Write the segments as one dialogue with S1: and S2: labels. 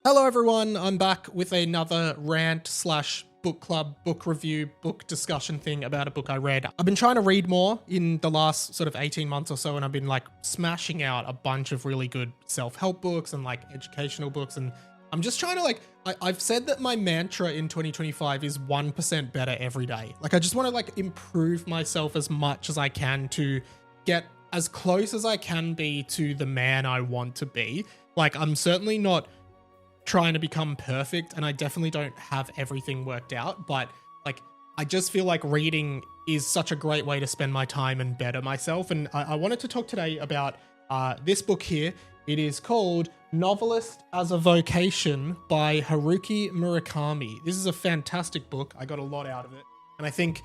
S1: Hello everyone, I'm back with another rant slash book club, book review, book discussion thing about a book I read. I've been trying to read more in the last sort of 18 months or so, and I've been like smashing out a bunch of really good self-help books and like educational books, and I'm just trying to I've said that my mantra in 2025 is 1% better every day. Like I just want to like improve myself as much as I can to get as close as I can be to the man I want to be. Like I'm certainly not trying to become perfect, and I definitely don't have everything worked out, but like I just feel like reading is such a great way to spend my time and better myself. And I wanted to talk today about this book here. It is called Novelist as a Vocation by Haruki Murakami. This is a fantastic book. I got a lot out of it. And I think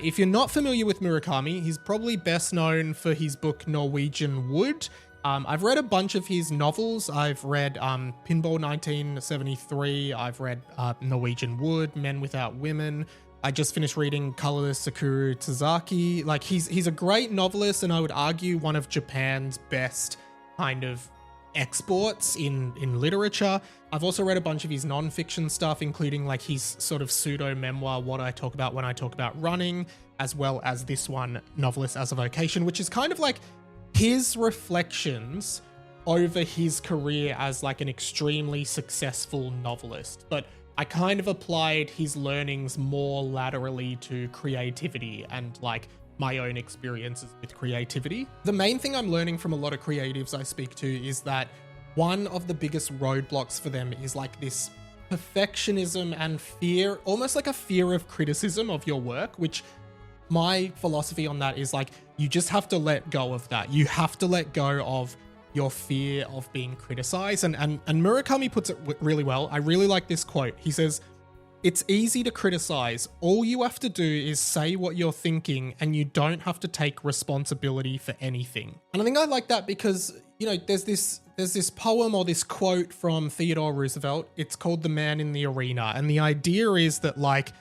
S1: if you're not familiar with Murakami, he's probably best known for his book Norwegian Wood. I've read a bunch of his novels. I've read Pinball 1973. I've read Norwegian Wood, Men Without Women. I just finished reading Colorless Sakura Tazaki. Like he's a great novelist, and I would argue one of Japan's best kind of exports in literature. I've also read a bunch of his non-fiction stuff, including like his sort of pseudo memoir, What I Talk About When I Talk About Running, as well as this one, Novelist as a Vocation, which is kind of like his reflections over his career as like an extremely successful novelist. But I kind of applied his learnings more laterally to creativity and like my own experiences with creativity. The main thing I'm learning from a lot of creatives I speak to is that one of the biggest roadblocks for them is like this perfectionism and fear, almost like a fear of criticism of your work, which my philosophy on that is like, you just have to let go of that. You have to let go of your fear of being criticized. And Murakami puts it really well. I really like this quote. He says, "It's easy to criticize. All you have to do is say what you're thinking, and you don't have to take responsibility for anything." And I think I like that because, you know, there's this poem or this quote from Theodore Roosevelt. It's called The Man in the Arena. And the idea is that like,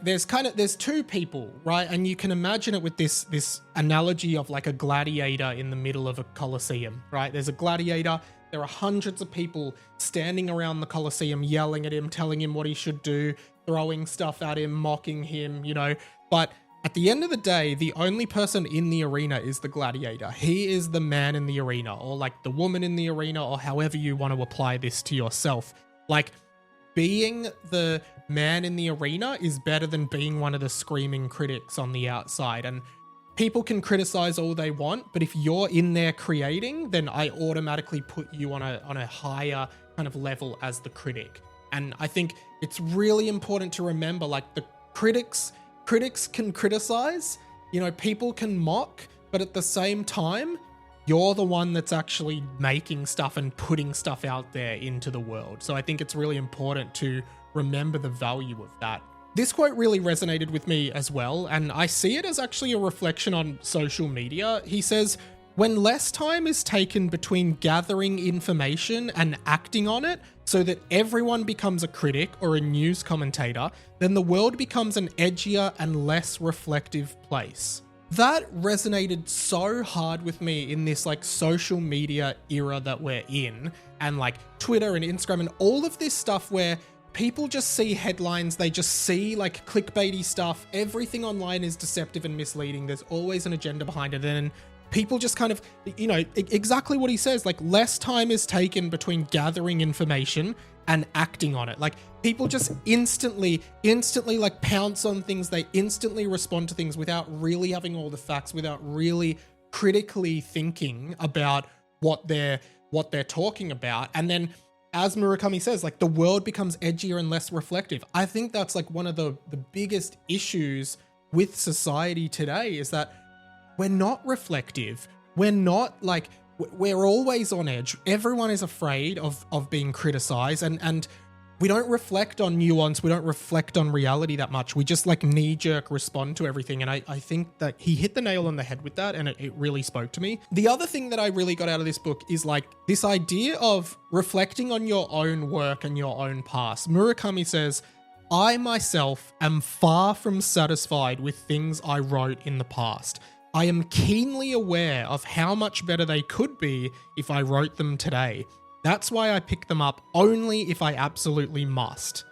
S1: there's two people, right? And you can imagine it with this analogy of like a gladiator in the middle of a Colosseum, right? There's a gladiator. There are hundreds of people standing around the Colosseum, yelling at him, telling him what he should do, throwing stuff at him, mocking him, you know. But at the end of the day, the only person in the arena is the gladiator. He is the man in the arena, or like the woman in the arena, or however you want to apply this to yourself. Like, being the man in the arena is better than being one of the screaming critics on the outside. And people can criticize all they want, but if you're in there creating, then I automatically put you on a higher kind of level as the critic. And I think it's really important to remember, like, the critics can criticize, you know, people can mock, but at the same time, you're the one that's actually making stuff and putting stuff out there into the world. So I think it's really important to remember the value of that. This quote really resonated with me as well, and I see it as actually a reflection on social media. He says, "When less time is taken between gathering information and acting on it so that everyone becomes a critic or a news commentator, then the world becomes an edgier and less reflective place." That resonated so hard with me in this like social media era that we're in, and like Twitter and Instagram and all of this stuff where people just see headlines, they just see like clickbaity stuff. Everything online is deceptive and misleading. There's always an agenda behind it. And people just kind of, you know, exactly what he says, like less time is taken between gathering information and acting on it. Like people just instantly like pounce on things. They instantly respond to things without really having all the facts, without really critically thinking about what they're talking about. And then, as Murakami says, like the world becomes edgier and less reflective. I think that's like one of the biggest issues with society today, is that we're not reflective. We're not like, we're always on edge. Everyone is afraid of being criticized, and we don't reflect on nuance. We don't reflect on reality that much. We just like knee-jerk respond to everything. And I think that he hit the nail on the head with that, and it really spoke to me. The other thing that I really got out of this book is like this idea of reflecting on your own work and your own past. Murakami says, "I myself am far from satisfied with things I wrote in the past. I am keenly aware of how much better they could be if I wrote them today. That's why I pick them up only if I absolutely must.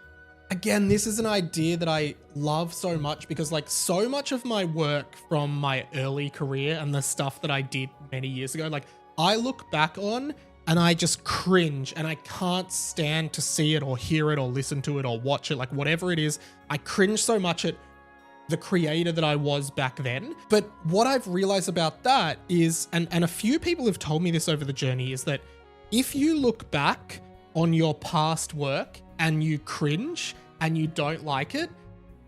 S1: Again, this is an idea that I love so much because like so much of my work from my early career and the stuff that I did many years ago, like I look back on and I just cringe and I can't stand to see it or hear it or listen to it or watch it, like whatever it is. I cringe so much at the creator that I was back then. But what I've realized about that is, and a few people have told me this over the journey, is that if you look back on your past work and you cringe and you don't like it,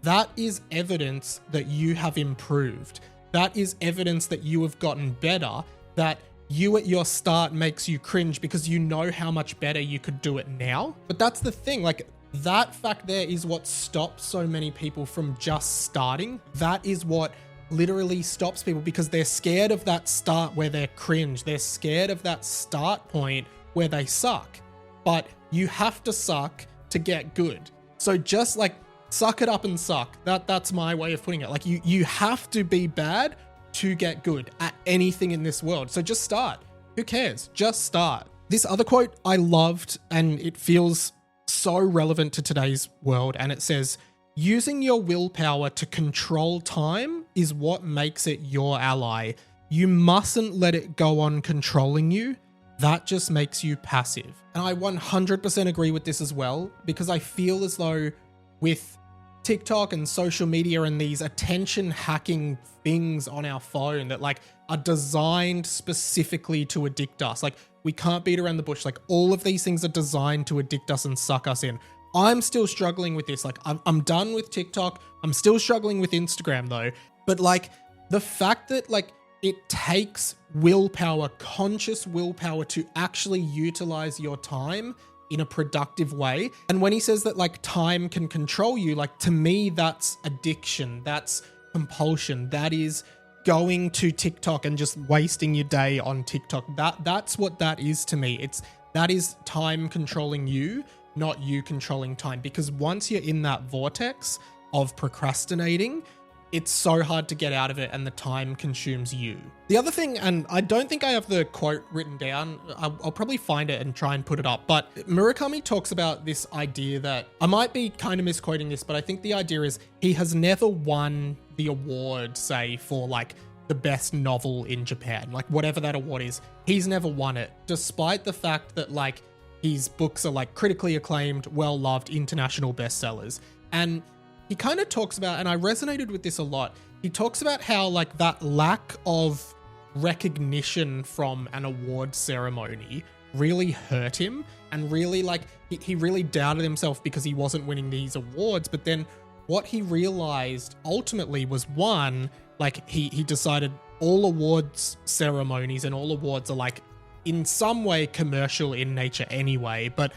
S1: that is evidence that you have improved. That is evidence that you have gotten better, that you at your start makes you cringe because you know how much better you could do it now. But that's the thing, like that fact there is what stops so many people from just starting. That is what literally stops people because they're scared of that start where they're cringe. They're scared of that start point where they suck. But you have to suck to get good. So just like suck it up and suck. That's my way of putting it. Like you have to be bad to get good at anything in this world. So just start. Who cares? Just start. This other quote I loved, and it feels so relevant to today's world. And it says, using your willpower to control time is what makes it your ally. You mustn't let it go on controlling you. That just makes you passive. And I 100% agree with this as well, because I feel as though with TikTok and social media and these attention hacking things on our phone that like are designed specifically to addict us. Like we can't beat around the bush. Like all of these things are designed to addict us and suck us in. I'm still struggling with this. Like I'm done with TikTok. I'm still struggling with Instagram though. But like the fact that like it takes willpower, conscious willpower to actually utilize your time in a productive way. And when he says that like time can control you, like to me, that's addiction. That's compulsion. That is going to TikTok and just wasting your day on TikTok. That's what that is to me. That is time controlling you, not you controlling time. Because once you're in that vortex of procrastinating, it's so hard to get out of it and the time consumes you. The other thing, and I don't think I have the quote written down, I'll probably find it and try and put it up, but Murakami talks about this idea that, I might be kind of misquoting this, but I think the idea is he has never won the award, say, for like the best novel in Japan, like whatever that award is, he's never won it, despite the fact that like his books are like critically acclaimed, well-loved international bestsellers. And he kind of talks about, and I resonated with this a lot, he talks about how like that lack of recognition from an award ceremony really hurt him, and really like he really doubted himself because he wasn't winning these awards. But then what he realized ultimately was, one, like he decided all awards ceremonies and all awards are like in some way commercial in nature anyway. But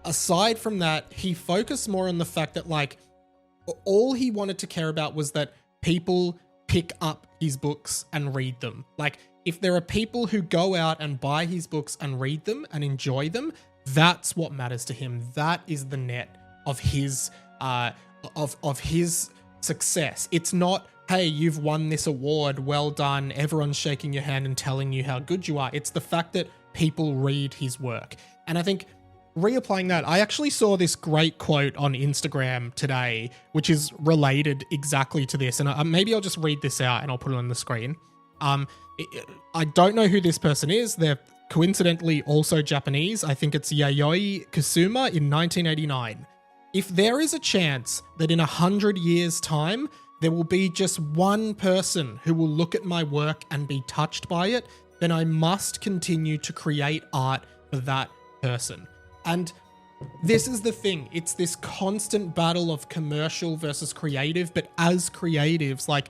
S1: aside from that, he focused more on the fact that like all he wanted to care about was that people pick up his books and read them. Like if there are people who go out and buy his books and read them and enjoy them, that's what matters to him. That is the net of his of his success. It's not, hey, you've won this award, well done, everyone's shaking your hand and telling you how good you are. It's the fact that people read his work. And I think reapplying that, I actually saw this great quote on Instagram today, which is related exactly to this. And maybe I'll just read this out and I'll put it on the screen. I don't know who this person is. They're coincidentally also Japanese. I think it's Yayoi Kusuma in 1989. If there is a chance that in 100 years' time, there will be just one person who will look at my work and be touched by it, then I must continue to create art for that person. And this is the thing. It's this constant battle of commercial versus creative. But as creatives, like,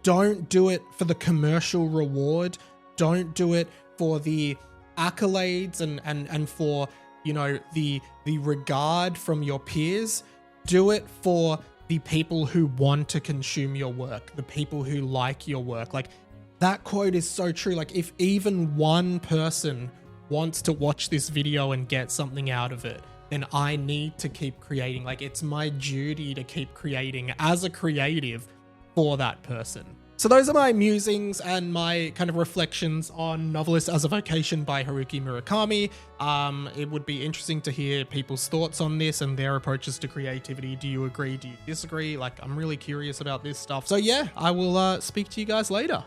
S1: don't do it for the commercial reward. Don't do it for the accolades and for, you know, the regard from your peers. Do it for the people who want to consume your work, the people who like your work. Like, that quote is so true. Like, if even one person wants to watch this video and get something out of it, then I need to keep creating. Like, it's my duty to keep creating as a creative for that person. So those are my musings and my kind of reflections on Novelist as a Vocation by Haruki Murakami. It would be interesting to hear people's thoughts on this and their approaches to creativity. Do you agree? Do you disagree? Like, I'm really curious about this stuff. So yeah, I will speak to you guys later.